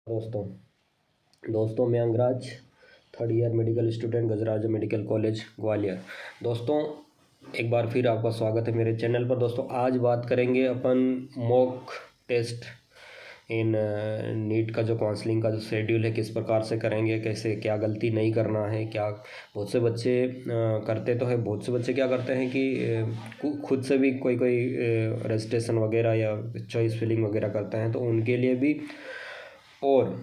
दोस्तों दोस्तों मैं Angraj, third year medical student, गजराज मेडिकल कॉलेज ग्वालियर। दोस्तों एक बार फिर आपका स्वागत है मेरे चैनल पर। दोस्तों आज बात करेंगे अपन मॉक टेस्ट इन नीट का जो काउंसलिंग का जो शेड्यूल है किस प्रकार से करेंगे, कैसे क्या गलती नहीं करना है। क्या बहुत से बच्चे करते तो है, बहुत से बच्चे क्या करते हैं कि खुद से भी कोई रजिस्ट्रेशन वगैरह या चॉइस फिलिंग वगैरह करते हैं, तो उनके लिए भी। और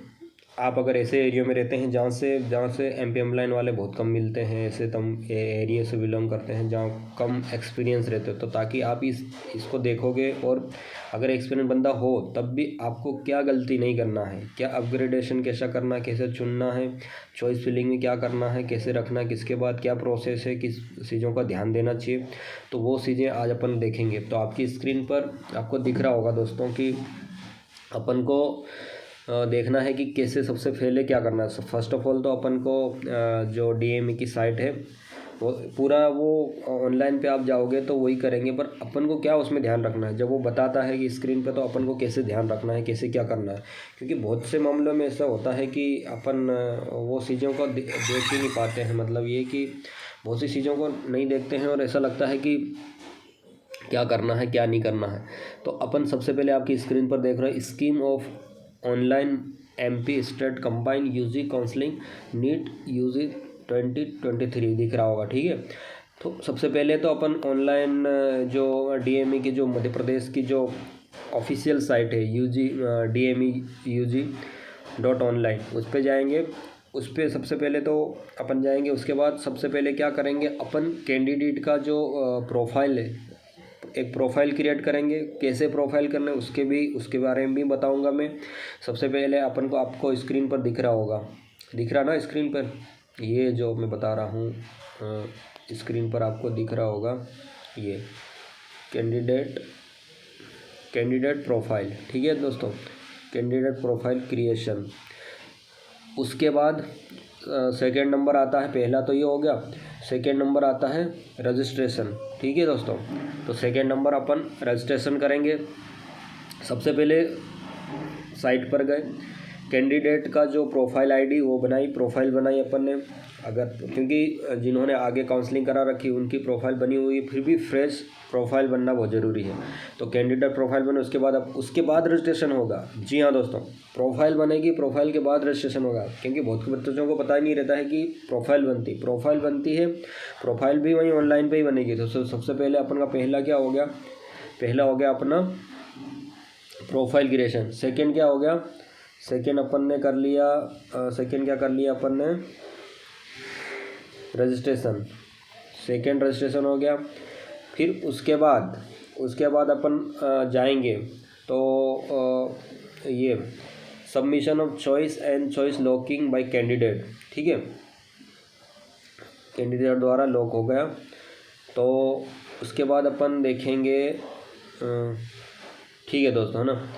आप अगर ऐसे एरिया में रहते हैं जहाँ से एमपीएम लाइन वाले बहुत कम मिलते हैं, ऐसे तुम एरिया से बिलोंग करते हैं जहाँ कम एक्सपीरियंस रहते हो, तो ताकि आप इसको देखोगे और अगर एक्सपीरियंस बंदा हो तब भी आपको क्या गलती नहीं करना है, क्या अपग्रेडेशन कैसा करना है, कैसे चुनना है, चॉइस फिलिंग में क्या करना है, कैसे रखना है, किसके बाद क्या प्रोसेस है, किस चीज़ों का ध्यान देना चाहिए, तो वो चीज़ें आज अपन देखेंगे। तो आपकी स्क्रीन पर आपको दिख रहा होगा दोस्तों कि अपन को देखना है कि कैसे सबसे पहले क्या करना है। फर्स्ट ऑफ ऑल तो अपन को जो डीएमई की साइट है वो पूरा वो ऑनलाइन पे आप जाओगे तो वही करेंगे, पर अपन को क्या उसमें ध्यान रखना है जब वो बताता है कि स्क्रीन पे, तो अपन को कैसे ध्यान रखना है, कैसे क्या करना है। क्योंकि बहुत से मामलों में ऐसा होता है कि अपन वो चीज़ों को देख ही नहीं पाते हैं। मतलब ये कि बहुत सी चीज़ों को नहीं देखते हैं और ऐसा लगता है कि क्या करना है क्या नहीं करना है। तो अपन सबसे पहले आपकी स्क्रीन पर देख रहे हैं scheme of online MP state combined UG counselling NEET UG 2023 दिख रहा होगा, ठीक है। तो सबसे पहले तो अपन ऑनलाइन जो डीएमई की जो मध्य प्रदेश की जो ऑफिशियल साइट है DME UG.online, उस पर जाएंगे। उस पर सबसे पहले तो अपन जाएंगे। उसके बाद सबसे पहले क्या करेंगे, अपन कैंडिडेट का जो प्रोफाइल है, एक प्रोफाइल क्रिएट करेंगे। कैसे प्रोफाइल करना है उसके बारे में भी बताऊंगा मैं। सबसे पहले अपन को आपको स्क्रीन पर दिख रहा होगा, दिख रहा ना स्क्रीन पर, ये जो मैं बता रहा हूँ स्क्रीन पर आपको दिख रहा होगा, ये कैंडिडेट प्रोफाइल, ठीक है दोस्तों, कैंडिडेट प्रोफाइल क्रिएशन। उसके बाद सेकेंड नंबर आता है, पहला तो ये हो गया। सेकेंड नंबर आता है रजिस्ट्रेशन, ठीक है दोस्तों। तो सेकेंड नंबर अपन रजिस्ट्रेशन करेंगे। सबसे पहले साइट पर गए, कैंडिडेट का जो प्रोफाइल आईडी वो प्रोफाइल बनाई अपन ने। अगर क्योंकि जिन्होंने आगे काउंसलिंग करा रखी उनकी प्रोफाइल बनी हुई, फिर भी फ्रेश प्रोफाइल बनना बहुत ज़रूरी है। तो कैंडिडेट प्रोफाइल बने, उसके बाद रजिस्ट्रेशन होगा। जी हाँ दोस्तों, प्रोफाइल बनेगी, प्रोफाइल के बाद रजिस्ट्रेशन होगा। क्योंकि बहुत बच्चों को पता ही नहीं रहता है कि प्रोफाइल बनती है। प्रोफाइल भी वहीं ऑनलाइन पर ही बनेगी। तो सबसे पहले अपन का पहला हो गया अपना प्रोफाइल क्रिएशन। सेकेंड क्या हो गया, सेकेंड अपन ने कर लिया, सेकेंड क्या कर लिया अपन ने, रजिस्ट्रेशन। सेकेंड रजिस्ट्रेशन हो गया। फिर उसके बाद अपन जाएंगे तो ये submission of choice and choice locking by candidate, ठीक है, कैंडिडेट द्वारा लॉक हो गया। तो उसके बाद अपन देखेंगे, ठीक है दोस्तों, है ना,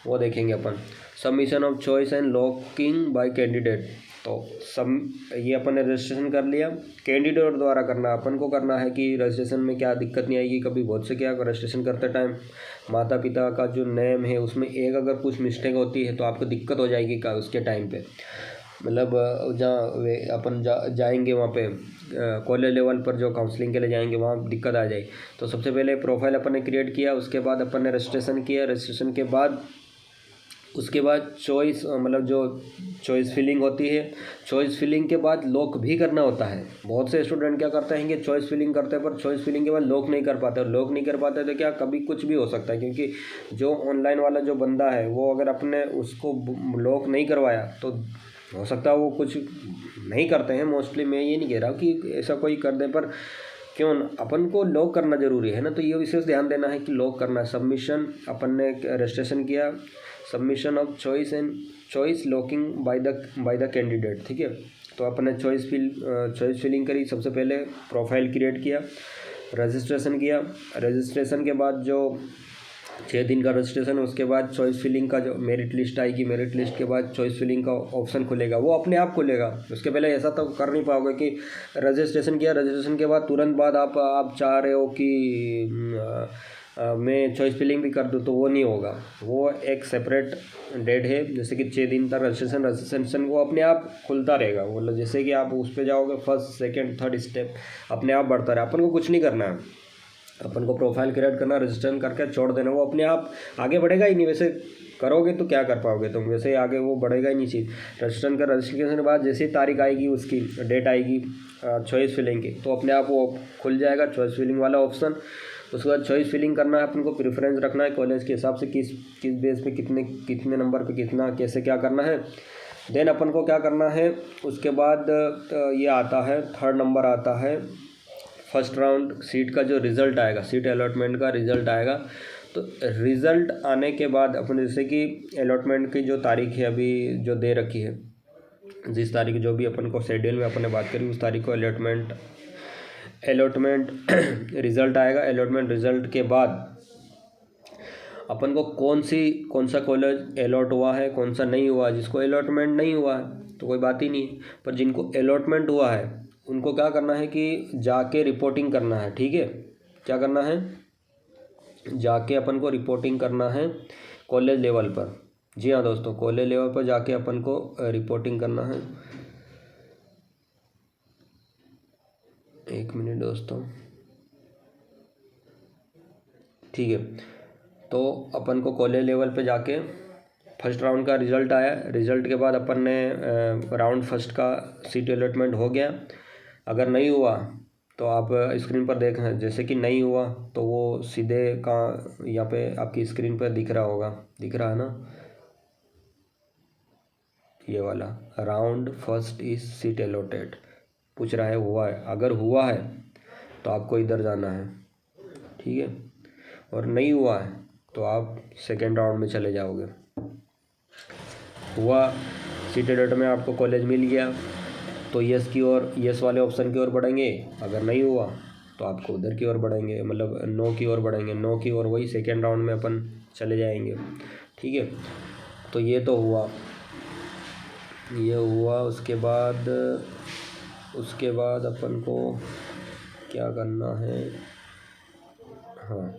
वो देखेंगे अपन submission of choice and locking by candidate. तो ये अपन ने रजिस्ट्रेशन कर लिया, कैंडिडेट द्वारा करना अपन को करना है कि रजिस्ट्रेशन में क्या दिक्कत नहीं आएगी। कभी बहुत से क्या रजिस्ट्रेशन करते टाइम माता पिता का जो नेम है उसमें एक अगर कुछ मिस्टेक होती है तो आपको दिक्कत हो जाएगी उसके टाइम पे। मतलब जहाँ अपन जाएंगे वहाँ पे कॉलेज लेवल पर जो काउंसलिंग के लिए जाएंगे वहाँ दिक्कत आ जाए। तो सबसे पहले प्रोफाइल अपन ने क्रिएट किया, उसके बाद अपन ने रजिस्ट्रेशन किया। रजिस्ट्रेशन के बाद उसके बाद चॉइस, मतलब जो चॉइस फिलिंग होती है, चॉइस फिलिंग के बाद लॉक भी करना होता है। बहुत से स्टूडेंट क्या करते हैं कि चॉइस फिलिंग करते हैं पर चॉइस फिलिंग के बाद लॉक नहीं कर पाते। और लॉक नहीं कर पाते तो क्या कभी कुछ भी हो सकता है, क्योंकि जो ऑनलाइन वाला जो बंदा है वो अगर अपने उसको लॉक नहीं करवाया तो हो सकता है वो कुछ नहीं करते हैं। मोस्टली मैं ये नहीं कह रहा कि ऐसा कोई कर दे, पर क्यों अपन को लॉक करना ज़रूरी है ना, तो ये विशेष ध्यान देना है कि लॉक करना है। सबमिशन अपन ने रजिस्ट्रेशन किया, submission of choice and choice locking by the candidate, ठीक है। तो अपन ने चॉइस फिलिंग करी। सबसे पहले प्रोफाइल क्रिएट किया, रजिस्ट्रेशन किया। रजिस्ट्रेशन के बाद जो 6 दिन का रजिस्ट्रेशन, उसके बाद चॉइस फिलिंग का जो मेरिट लिस्ट आएगी, मेरिट लिस्ट के बाद चॉइस फिलिंग का ऑप्शन खुलेगा, वो अपने आप खुलेगा। उसके पहले ऐसा तो कर नहीं पाओगे कि रजिस्ट्रेशन किया, रजिस्ट्रेशन के बाद तुरंत बाद आप चाह रहे हो कि मैं चॉइस फिलिंग भी कर दूँ तो वो नहीं होगा। वो एक सेपरेट डेट है, जैसे कि 6 दिन तक रजिस्ट्रेशन वो अपने आप खुलता रहेगा। मतलब जैसे कि आप उस पर जाओगे, फर्स्ट सेकंड थर्ड स्टेप अपने आप बढ़ता रहे, अपन को कुछ नहीं करना है। अपन को प्रोफाइल क्रिएट करना, रजिस्ट्रेशन करके छोड़ देना, वो अपने आप आगे बढ़ेगा ही नहीं। वैसे करोगे तो क्या कर पाओगे तुम, वैसे आगे वो बढ़ेगा ही नहीं चीज़। रजिस्ट्रेशन के बाद जैसे ही तारीख आएगी, उसकी डेट आएगी चॉइस फिलिंग की, तो अपने आप वो खुल जाएगा चॉइस फिलिंग वाला ऑप्शन। उसके बाद चॉइस फिलिंग करना है अपन को, प्रेफरेंस रखना है कॉलेज के हिसाब से, किस बेस पे कितने नंबर पे कितना कैसे क्या करना है। देन अपन को क्या करना है, उसके बाद ये आता है थर्ड नंबर आता है फर्स्ट राउंड सीट का जो रिज़ल्ट आएगा, सीट अलॉटमेंट का रिज़ल्ट आएगा। तो रिज़ल्ट आने के बाद अपन जैसे कि अलॉटमेंट की जो तारीख है अभी जो दे रखी है, जिस तारीख जो भी अपन को शेड्यूल में अपन ने बात करी, उस तारीख को अलॉटमेंट रिज़ल्ट आएगा। अलॉटमेंट रिज़ल्ट के बाद अपन को कौन सा कॉलेज अलॉट हुआ है, कौन सा नहीं हुआ। जिसको अलॉटमेंट नहीं हुआ है तो कोई बात ही नहीं है, पर जिनको अलॉटमेंट हुआ है उनको क्या करना है कि जाके रिपोर्टिंग करना है। ठीक है, क्या करना है, जाके अपन को रिपोर्टिंग करना है कॉलेज लेवल पर। जी हाँ दोस्तों, कॉलेज लेवल पर जाके अपन को रिपोर्टिंग करना है। एक मिनट दोस्तों, ठीक है। तो अपन को कॉलेज लेवल पे जाके फर्स्ट राउंड का रिज़ल्ट आया, रिज़ल्ट के बाद अपन ने राउंड फर्स्ट का सीट अलॉटमेंट हो गया। अगर नहीं हुआ तो आप स्क्रीन पर देख, जैसे कि नहीं हुआ तो वो सीधे का यहाँ पे आपकी स्क्रीन पर दिख रहा होगा, दिख रहा है ना, ये वाला round first is seat allotted पूछ रहा है, हुआ है। अगर हुआ है तो आपको इधर जाना है, ठीक है, और नहीं हुआ है तो आप सेकेंड राउंड में चले जाओगे। हुआ सीट अलॉट में आपको कॉलेज मिल गया तो यस की ओर, यस वाले ऑप्शन की ओर बढ़ेंगे। अगर नहीं हुआ तो आपको उधर की ओर बढ़ेंगे, मतलब नो की ओर बढ़ेंगे, नो की ओर वही सेकेंड राउंड में अपन चले जाएंगे। ठीक है, तो ये तो हुआ, ये हुआ। उसके बाद अपन को क्या करना है, हाँ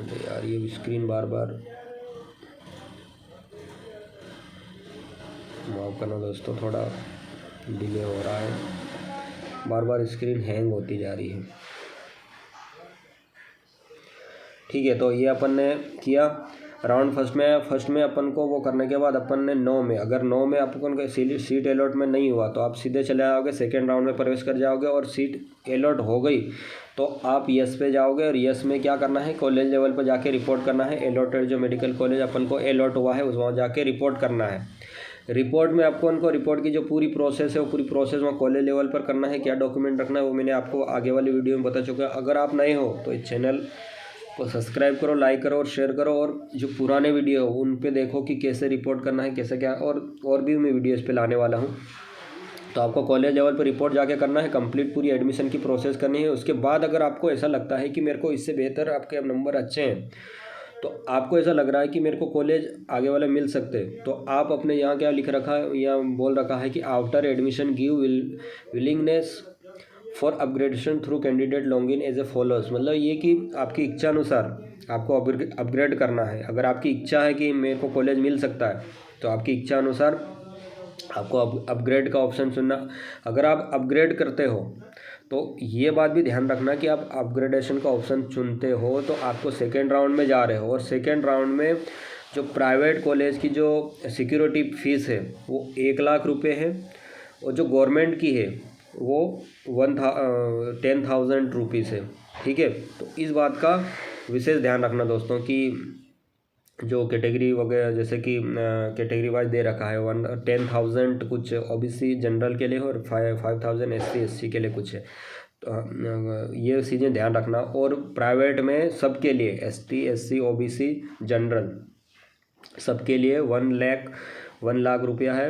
यार ये स्क्रीन बार बार, माफ़ करना दोस्तों, थोड़ा डिले हो रहा है, बार बार स्क्रीन हैंग होती जा रही है। ठीक है, तो ये अपन ने किया राउंड फर्स्ट में अपन को वो करने के बाद अपन ने 9 में, अगर 9 में अपन को सीट अलॉटमेंट नहीं हुआ तो आप सीधे चले जाओगे, सेकेंड राउंड में प्रवेश कर जाओगे। और सीट अलॉट हो गई तो आप यस पे जाओगे, और यस में क्या करना है, कॉलेज लेवल पर जाके रिपोर्ट करना है। अलॉटेड जो मेडिकल कॉलेज अपन को अलॉट हुआ है उस वहाँ जाके रिपोर्ट करना है। रिपोर्ट में आपको उनको रिपोर्ट की जो पूरी प्रोसेस है वो पूरी प्रोसेस वहाँ कॉलेज लेवल पर करना है। क्या डॉक्यूमेंट रखना है वो मैंने आपको आगे वाली वीडियो में बता चुका है। अगर आप नए हो तो इस चैनल को सब्सक्राइब करो, लाइक करो और शेयर करो, और जो पुराने वीडियो हो उन पे देखो कि कैसे रिपोर्ट करना है, कैसे क्या, और भी मैं वीडियो इस पे लाने वाला हूँ। तो आपको कॉलेज लेवल पर रिपोर्ट जाके करना है, कंप्लीट पूरी एडमिशन की प्रोसेस करनी है। उसके बाद अगर आपको ऐसा लगता है कि मेरे को इससे बेहतर आपके अब नंबर अच्छे हैं, तो आपको ऐसा लग रहा है कि मेरे को कॉलेज आगे वाले मिल सकते, तो आप अपने यहाँ क्या लिख रखा है, यहाँ बोल रखा है कि after admission give willingness for upgradation through candidate login as a followers. मतलब ये कि आपकी इच्छा अनुसार आपको अपग्रेड करना है। अगर आपकी इच्छा है कि मेरे को कॉलेज मिल सकता है तो आपकी इच्छा अनुसार आपको अपग्रेड का ऑप्शन चुनना। अगर आप अपग्रेड करते हो तो ये बात भी ध्यान रखना कि आप अपग्रेडेशन का ऑप्शन चुनते हो तो आपको सेकेंड राउंड में जा रहे हो, और सेकेंड राउंड में जो प्राइवेट कॉलेज की जो सिक्योरिटी फीस है वो 1,00,000 रुपये है, और जो गवर्नमेंट की है वो 10,000 रुपीज़ है। ठीक है, तो इस बात का विशेष ध्यान रखना दोस्तों कि जो कैटेगरी वगैरह, जैसे कि कैटेगरी वाइज दे रखा है 10,000 कुछ ओबीसी जनरल के लिए और 5,000 SC के लिए कुछ है। तो ये चीज़ें ध्यान रखना। और प्राइवेट में सबके लिए ST SC OBC जनरल सबके लिए 1,00,000 रुपया है।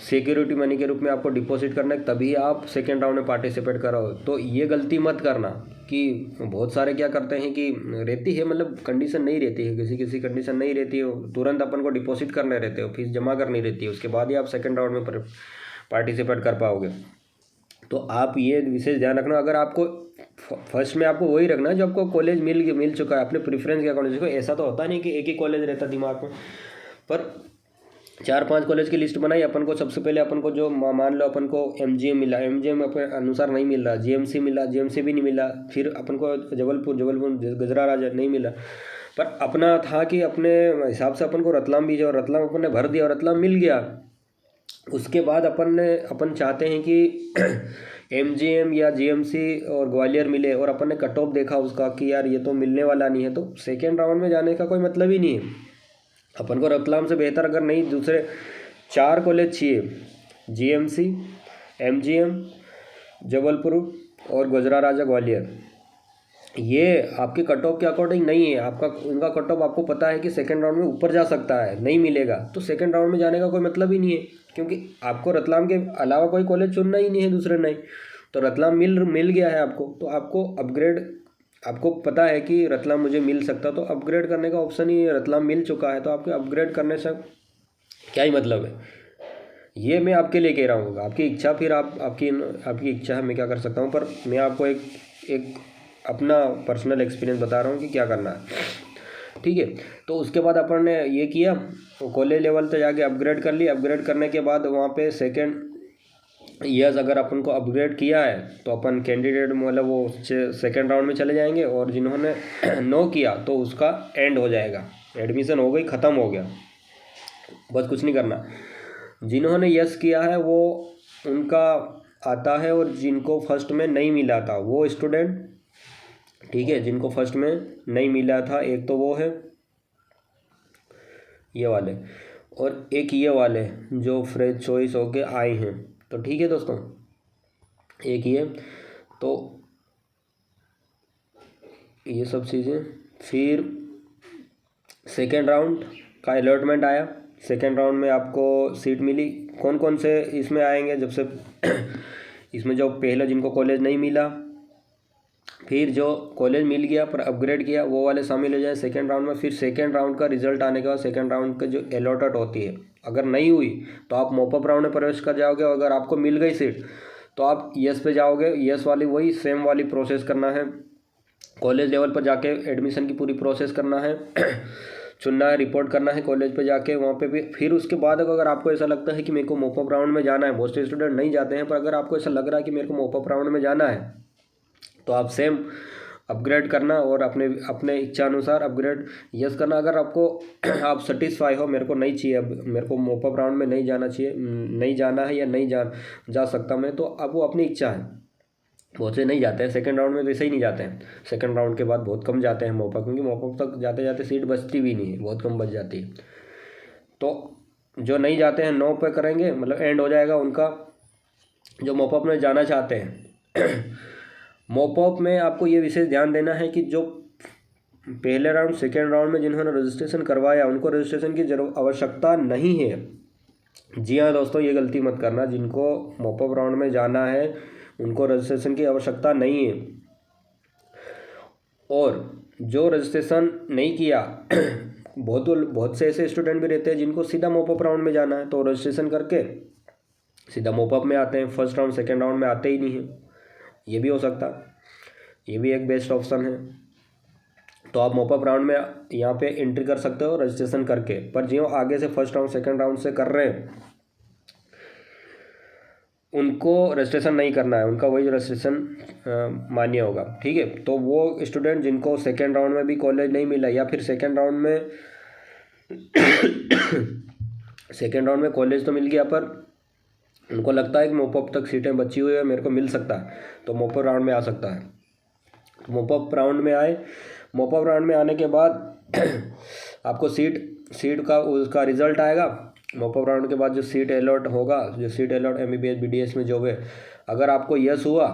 सिक्योरिटी मनी के रूप में आपको डिपॉजिट करना है, तभी आप सेकेंड राउंड में पार्टिसिपेट करो। तो ये गलती मत करना कि बहुत सारे क्या करते हैं कि रहती है, मतलब कंडीशन नहीं रहती है, किसी कंडीशन नहीं रहती है, तुरंत अपन को डिपॉजिट करने रहते हो, फीस जमा करनी रहती है, उसके बाद ही आप सेकेंड राउंड में पार्टिसिपेट कर पाओगे। तो आप ये विशेष ध्यान रखना, अगर आपको फर्स्ट में आपको वही रखना है जो आपको कॉलेज मिल चुका है अपने प्रेफरेंस के अकॉर्डिंग। देखो ऐसा तो होता नहीं कि एक ही कॉलेज रहता दिमाग में, पर 4-5 कॉलेज की लिस्ट बनाई अपन को। सबसे पहले अपन को जो मान लो अपन को MGM मिला, MGM अपने अनुसार नहीं मिल रहा, GMC मिला, GMC भी नहीं मिला, फिर अपन को जबलपुर गजरा राजा नहीं मिला, पर अपना था कि अपने हिसाब से अपन को रतलाम भी, जो रतलाम अपन ने भर दिया और रतलाम मिल गया। उसके बाद अपन चाहते हैं कि MGM या GMC और ग्वालियर मिले, और अपन ने कट ऑफ देखा उसका कि यार ये तो मिलने वाला नहीं है, तो सेकेंड राउंड में जाने का कोई मतलब ही नहीं है। अपन को रतलाम से बेहतर अगर नहीं दूसरे 4 कॉलेज चाहिए, GMC, MGM, जबलपुर और गुजरा राजा ग्वालियर, ये आपके कट ऑफ के अकॉर्डिंग नहीं है। आपका उनका कट ऑफ आपको पता है कि सेकंड राउंड में ऊपर जा सकता है, नहीं मिलेगा तो सेकंड राउंड में जाने का कोई मतलब ही नहीं है, क्योंकि आपको रतलाम के अलावा कोई कॉलेज चुनना ही नहीं है दूसरे, नहीं। तो रतलाम मिल गया है आपको, तो आपको अपग्रेड, आपको पता है कि रतलाम मुझे मिल सकता, तो अपग्रेड करने का ऑप्शन ही रतलाम मिल चुका है, तो आपके अपग्रेड करने से क्या ही मतलब है। ये मैं आपके लिए कह रहा हूँ, आपकी इच्छा, फिर आपकी इच्छा है, मैं क्या कर सकता हूँ, पर मैं आपको एक अपना पर्सनल एक्सपीरियंस बता रहा हूँ कि क्या करना है, ठीक है। तो उसके बाद अपन ने ये किया, कॉलेज लेवल तक जाके अपग्रेड कर ली। अपग्रेड करने के बाद वहाँ पे सेकेंड ईयर्स अगर अपन को अपग्रेड किया है तो अपन कैंडिडेट मतलब वो सेकेंड राउंड में चले जाएंगे, और जिन्होंने नो किया तो उसका एंड हो जाएगा, एडमिशन हो गई, ख़त्म हो गया, बस कुछ नहीं करना। जिन्होंने यस किया है वो उनका आता है, और जिनको फर्स्ट में नहीं मिला था वो स्टूडेंट, ठीक है, जिनको फर्स्ट में नहीं मिला था, एक तो वो है ये वाले, और एक ये वाले जो फ्रेश चॉइस होके आए हैं, तो ठीक है दोस्तों, एक ये, तो ये सब चीज़ें। फिर सेकेंड राउंड का अलॉटमेंट आया, सेकेंड राउंड में आपको सीट मिली। कौन कौन से इसमें आएंगे, जब से इसमें जो पहले जिनको कॉलेज नहीं मिला, फिर जो कॉलेज मिल गया पर अपग्रेड किया, वो वाले शामिल हो जाए सेकेंड राउंड में। फिर सेकेंड राउंड का रिजल्ट आने के बाद सेकेंड राउंड का जो अलॉटेड होती है, अगर नहीं हुई तो आप मॉपअप राउंड में प्रवेश कर जाओगे, और अगर आपको मिल गई सीट तो आप यस पे जाओगे। यस वाली वही सेम वाली प्रोसेस करना है, कॉलेज लेवल पर जाके एडमिशन की पूरी प्रोसेस करना है, चुनना है, रिपोर्ट करना है कॉलेज पे जाके, वहाँ पे भी। फिर उसके बाद अगर आपको ऐसा लगता है कि मेरे को मॉपअप राउंड में जाना है, बहुत से स्टूडेंट नहीं जाते हैं, पर अगर आपको ऐसा लग रहा है कि मेरे को मॉपअप राउंड में जाना है, तो आप सेम अपग्रेड करना, और अपने इच्छा अनुसार अपग्रेड यस करना। अगर आपको आप सेटिस्फाई हो, मेरे को नहीं चाहिए, अब मेरे को मॉपअप राउंड में नहीं जाना चाहिए, नहीं जाना है या नहीं जा सकता मैं, तो अब वो अपनी इच्छा है। बहुत से नहीं जाते हैं सेकंड राउंड में, तो ऐसे ही नहीं जाते हैं। सेकंड राउंड के बाद बहुत कम जाते हैं मॉपअप, क्योंकि मॉपअप तक जाते जाते सीट बचती भी नहीं है, बहुत कम बच जाती है। तो जो नहीं जाते हैं 9 पे करेंगे, मतलब एंड हो जाएगा उनका, जो मॉपअप में जाना चाहते हैं। मॉपअप में आपको ये विशेष ध्यान देना है कि जो पहले राउंड सेकेंड राउंड में जिन्होंने रजिस्ट्रेशन करवाया, उनको रजिस्ट्रेशन की आवश्यकता नहीं है। जी हाँ दोस्तों, ये गलती मत करना, जिनको मॉपअप राउंड में जाना है उनको रजिस्ट्रेशन की आवश्यकता नहीं है। और जो रजिस्ट्रेशन नहीं किया, बहुत से ऐसे स्टूडेंट भी रहते हैं जिनको सीधा मॉपअप राउंड में जाना है, तो रजिस्ट्रेशन करके सीधा मॉपअप में आते हैं, फर्स्ट राउंड सेकेंड राउंड में आते ही नहीं है। ये भी हो सकता, ये भी एक बेस्ट ऑप्शन है। तो आप मॉपअप राउंड में यहाँ पे एंट्री कर सकते हो रजिस्ट्रेशन करके, पर जो आगे से फर्स्ट राउंड सेकेंड राउंड से कर रहे हैं उनको रजिस्ट्रेशन नहीं करना है, उनका वही रजिस्ट्रेशन मान्य होगा, ठीक है। तो वो स्टूडेंट जिनको सेकेंड राउंड में भी कॉलेज नहीं मिला, या फिर सेकेंड राउंड में सेकेंड राउंड में कॉलेज तो मिल गया, पर उनको लगता है कि मॉपअप तक सीटें बची हुई है, मेरे को मिल सकता है, तो मॉपअप राउंड में आ सकता है। तो मॉपअप राउंड में आए, मॉपअप राउंड में आने के बाद आपको सीट का उसका रिजल्ट आएगा। मॉपअप राउंड के बाद जो सीट अलॉट होगा, जो सीट अलॉट MBBS BDS में जॉब है, अगर आपको यस हुआ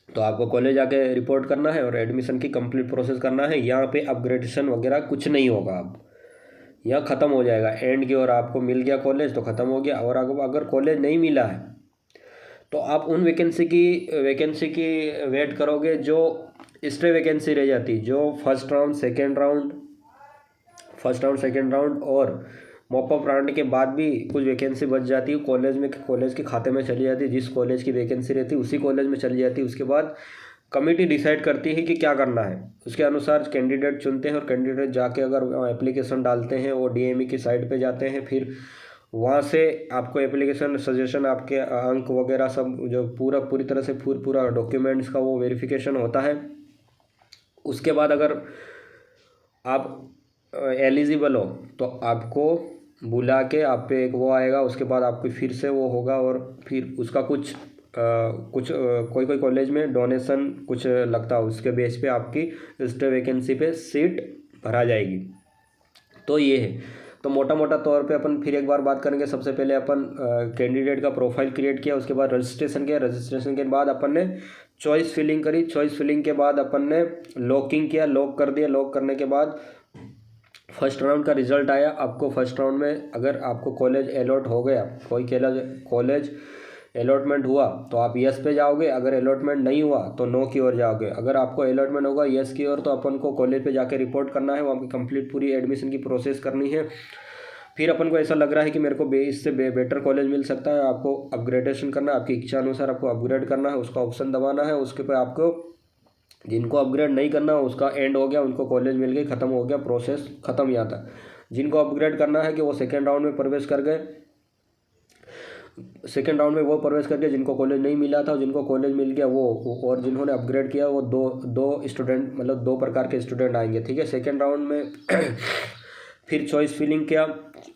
तो आपको कॉलेज आके रिपोर्ट करना है और एडमिशन की कंप्लीट प्रोसेस करना है। यहाँ पे अपग्रेडेशन वगैरह कुछ नहीं होगा, अब यहाँ ख़त्म हो जाएगा एंड की, और आपको मिल गया कॉलेज तो ख़त्म हो गया। और अगर कॉलेज नहीं मिला है तो आप उन वैकेंसी की वेट करोगे जो स्टे वैकेंसी रह जाती, जो फर्स्ट राउंड सेकेंड राउंड और मॉप अप राउंड के बाद भी कुछ वैकेंसी बच जाती है कॉलेज के खाते में चली जाती है, जिस कॉलेज की वैकेंसी रहती है उसी कॉलेज में चली जाती है। उसके बाद कमेटी डिसाइड करती है कि क्या करना है, उसके अनुसार कैंडिडेट चुनते हैं और कैंडिडेट जाके अगर एप्लीकेशन डालते हैं वो डीएमई की साइट पे जाते हैं, फिर वहाँ से आपको एप्लीकेशन सजेशन आपके अंक वगैरह सब जो पूरी तरह से पूरा डॉक्यूमेंट्स का वो वेरिफिकेशन होता है। उसके बाद अगर आप एलिजिबल हो तो आपको बुला के आप पे एक वो आएगा, उसके बाद आपको फिर से वो होगा और फिर उसका कोई कॉलेज में डोनेशन कुछ लगता है, उसके बेस पे आपकी एक्स्ट्रा वैकेंसी पे सीट भरा जाएगी। तो ये है। तो मोटा मोटा तौर पे अपन फिर एक बार बात करेंगे। सबसे पहले अपन कैंडिडेट का प्रोफाइल क्रिएट किया, उसके बाद रजिस्ट्रेशन किया, रजिस्ट्रेशन के बाद अपन ने चॉइस फिलिंग करी, चॉइस फिलिंग के बाद अपन ने लॉकिंग किया, लॉक कर दिया। लॉक करने के बाद फर्स्ट राउंड का रिजल्ट आया। आपको फर्स्ट राउंड में अगर आपको कॉलेज अलॉट हो गया, कोई कॉलेज अलॉटमेंट हुआ तो आप यस पे जाओगे, अगर अलॉटमेंट नहीं हुआ तो नो की ओर जाओगे। अगर आपको अलॉटमेंट होगा यस की ओर तो अपन को कॉलेज पे जाके रिपोर्ट करना है, वहाँ की कंप्लीट पूरी एडमिशन की प्रोसेस करनी है। फिर अपन को ऐसा लग रहा है कि मेरे को इससे बेटर कॉलेज मिल सकता है, आपको अपग्रेडेशन करना है, आपकी इच्छा अनुसार आपको अपग्रेड करना है, उसका ऑप्शन दबाना है। उसके पर आपको जिनको अपग्रेड नहीं करना उसका एंड हो गया, उनको कॉलेज मिल गई, ख़त्म हो गया, प्रोसेस ख़त्म यहाँ था। जिनको अपग्रेड करना है कि वो सेकेंड राउंड में प्रवेश कर गए, सेकेंड राउंड में वो प्रवेश करके जिनको कॉलेज नहीं मिला था, जिनको कॉलेज मिल गया वो, और जिन्होंने अपग्रेड किया वो दो स्टूडेंट, मतलब 2 प्रकार के स्टूडेंट आएंगे। ठीक है। सेकेंड राउंड में फिर चॉइस फिलिंग किया,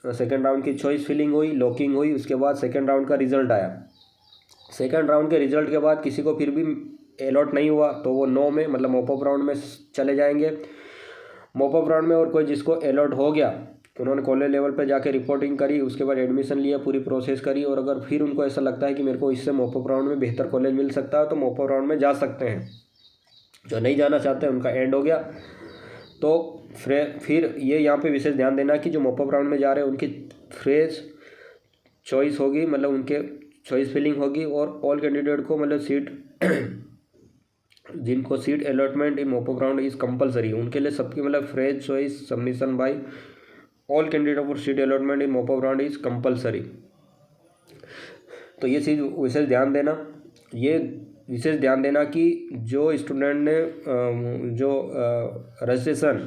सेकेंड राउंड की चॉइस फिलिंग हुई, लॉकिंग हुई, उसके बाद सेकेंड राउंड का रिजल्ट आया। सेकेंड राउंड के रिजल्ट के बाद किसी को फिर भी अलॉट नहीं हुआ तो वो नो में, मतलब मॉप अप राउंड में चले जाएंगे। मॉप अप राउंड में और कोई जिसको अलॉट हो गया उन्होंने कॉलेज लेवल पे जाके रिपोर्टिंग करी, उसके बाद एडमिशन लिया, पूरी प्रोसेस करी, और अगर फिर उनको ऐसा लगता है कि मेरे को इससे मॉप अप राउंड में बेहतर कॉलेज मिल सकता है तो मॉप अप राउंड में जा सकते हैं। जो नहीं जाना चाहते उनका एंड हो गया। तो फिर ये यहाँ पे विशेष ध्यान देना कि जो मॉप अप राउंड में जा रहे हैं उनकी फ्रेश चॉइस होगी, मतलब उनके चॉइस फिलिंग होगी, और ऑल कैंडिडेट को मतलब सीट जिनको seat allotment in mop up round is compulsory, उनके लिए सबकी मतलब fresh choice submission by all candidate for seat allotment in mop up round is compulsory. तो ये चीज़ विशेष ध्यान देना कि जो स्टूडेंट ने जो रजिस्ट्रेशन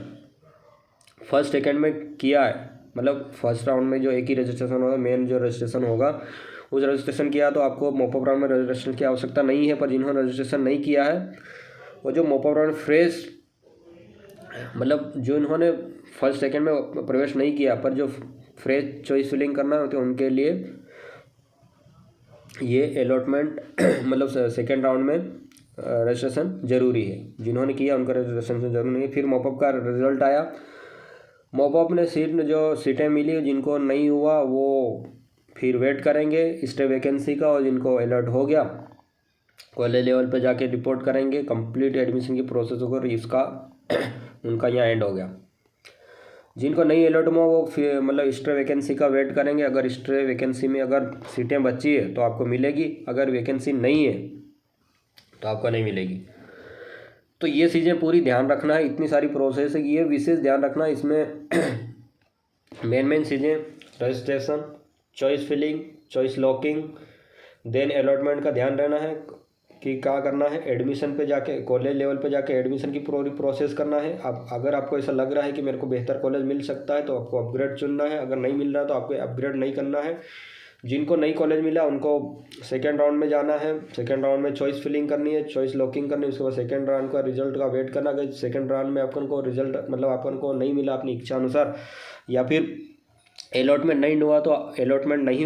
फर्स्ट सेकेंड में किया है, मतलब फर्स्ट राउंड में जो एक ही रजिस्ट्रेशन होगा, मेन जो रजिस्ट्रेशन होगा, उस रजिस्ट्रेशन किया तो आपको मॉप अप राउंड में रजिस्ट्रेशन की आवश्यकता नहीं है। पर जिन्होंने रजिस्ट्रेशन नहीं किया है वो जो मॉप अप राउंड फ्रेश, मतलब जो इन्होंने फर्स्ट सेकेंड में प्रवेश नहीं किया पर जो फ्रेश चॉइस फिलिंग करना होती है उनके लिए ये अलॉटमेंट मतलब सेकेंड राउंड में रजिस्ट्रेशन जरूरी है। जिन्होंने किया उनका रजिस्ट्रेशन जरूरी नहीं है। फिर मॉप अप का रिजल्ट आया, मॉप अप में जो सीटें मिली, जिनको नहीं हुआ वो फिर वेट करेंगे स्टे वैकेंसी का, और जिनको अलर्ट हो गया कॉलेज लेवल पे जाके रिपोर्ट करेंगे, कंप्लीट एडमिशन की प्रोसेस होकर इसका उनका यहाँ एंड हो गया। जिनको नहीं अलर्ट हुआ वो फिर मतलब स्टे वैकेंसी का वेट करेंगे। अगर स्टे वैकेंसी में अगर सीटें बची है तो आपको मिलेगी, अगर वैकेंसी नहीं है तो आपको नहीं मिलेगी। तो ये चीज़ें पूरी ध्यान रखना है, इतनी सारी प्रोसेस है, ये विशेष ध्यान रखना है। इसमें मेन चीज़ें registration, choice filling, choice locking, then allotment का ध्यान रहना है कि क्या करना है, एडमिशन पे जाके कॉलेज लेवल पे जाके एडमिशन की पूरी प्रोसेस करना है। अब अगर आपको ऐसा लग रहा है कि मेरे को बेहतर कॉलेज मिल सकता है तो आपको अपग्रेड चुनना है, अगर नहीं मिल रहा तो आपको अपग्रेड नहीं करना है। जिनको नई कॉलेज मिला उनको सेकेंड राउंड में जाना है, सेकेंड राउंड में चॉइस फिलिंग करनी है, चॉइस लॉकिंग करनी है, उसके बाद सेकेंड राउंड का रिजल्ट का वेट करना। अगर सेकेंड राउंड में अपन को रिजल्ट मतलब अपन को नहीं मिला अपनी इच्छा अनुसार, या फिर अलॉटमेंट नहीं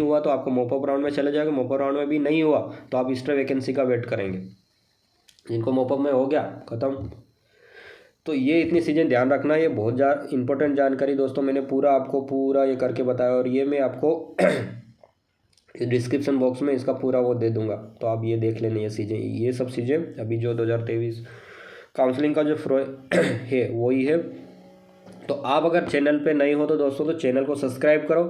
हुआ तो आपको मॉप अप राउंड में चले जाएगा। मॉप अप राउंड में भी नहीं हुआ तो आप एक्स्ट्रा वैकेंसी का वेट करेंगे। जिनको मॉप अप में हो गया ख़त्म। तो ये इतनी चीज़ें ध्यान रखना, ये बहुत इंपॉर्टेंट जानकारी दोस्तों, मैंने आपको ये करके बताया, और ये मैं आपको डिस्क्रिप्शन बॉक्स में इसका पूरा वो दे दूंगा, तो आप ये देख लेना। ये सब चीज़ें अभी जो 2023 काउंसलिंग का जो है वही है। तो आप अगर चैनल पे नए हो तो दोस्तों तो चैनल को सब्सक्राइब करो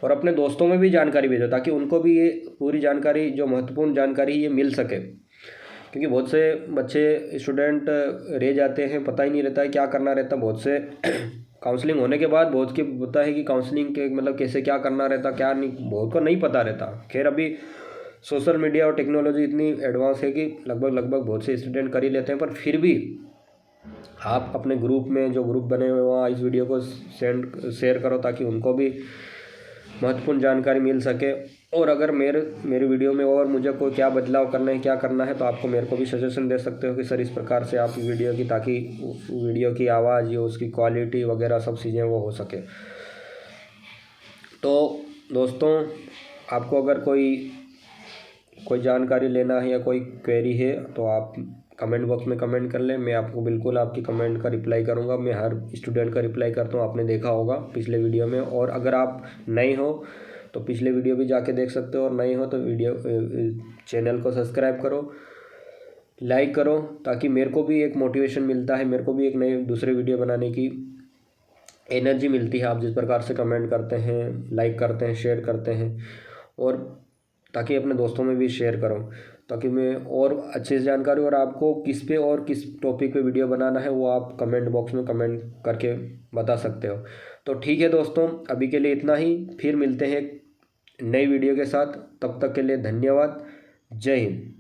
और अपने दोस्तों में भी जानकारी भेजो, ताकि उनको भी ये पूरी जानकारी, जो महत्वपूर्ण जानकारी ये मिल सके। क्योंकि बहुत से बच्चे स्टूडेंट रह जाते हैं, पता ही नहीं रहता है क्या करना रहता, बहुत से काउंसलिंग होने के बाद बहुत के होता है कि काउंसलिंग के मतलब कैसे क्या करना रहता, क्या नहीं, बहुत को नहीं पता रहता। खैर अभी सोशल मीडिया और टेक्नोलॉजी इतनी एडवांस है कि लगभग बहुत से स्टूडेंट कर ही लेते हैं, पर फिर भी आप अपने ग्रुप में जो ग्रुप बने हुए वहाँ इस वीडियो को शेयर करो ताकि उनको भी महत्वपूर्ण जानकारी मिल सके। और अगर मेरे वीडियो में और मुझे कोई क्या बदलाव करना है, क्या करना है, तो आपको मेरे को भी सजेशन दे सकते हो कि सर इस प्रकार से आप वीडियो की, ताकि वीडियो की आवाज़ या उसकी क्वालिटी वगैरह सब चीज़ें वो हो सके। तो दोस्तों, आपको अगर कोई जानकारी लेना है या कोई क्वेरी है तो आप कमेंट बॉक्स में कमेंट कर लें। मैं आपको बिल्कुल आपकी कमेंट का रिप्लाई करूंगा। मैं हर स्टूडेंट का रिप्लाई करता हूं, आपने देखा होगा पिछले वीडियो में। और अगर आप नए हो तो पिछले वीडियो भी जाके देख सकते हो, और नए हो तो चैनल को सब्सक्राइब करो, लाइक करो, ताकि मेरे को भी एक मोटिवेशन मिलता है, मेरे को भी एक नए दूसरे वीडियो बनाने की एनर्जी मिलती है। आप जिस प्रकार से कमेंट करते हैं, लाइक करते हैं, शेयर करते हैं, और ताकि अपने दोस्तों में भी शेयर करो, ताकि मैं और अच्छे से जानकारी, और आपको किस पे और किस टॉपिक पे वीडियो बनाना है वो आप कमेंट बॉक्स में कमेंट करके बता सकते हो। तो ठीक है दोस्तों, अभी के लिए इतना ही, फिर मिलते हैं नई वीडियो के साथ। तब तक के लिए धन्यवाद। जय हिंद।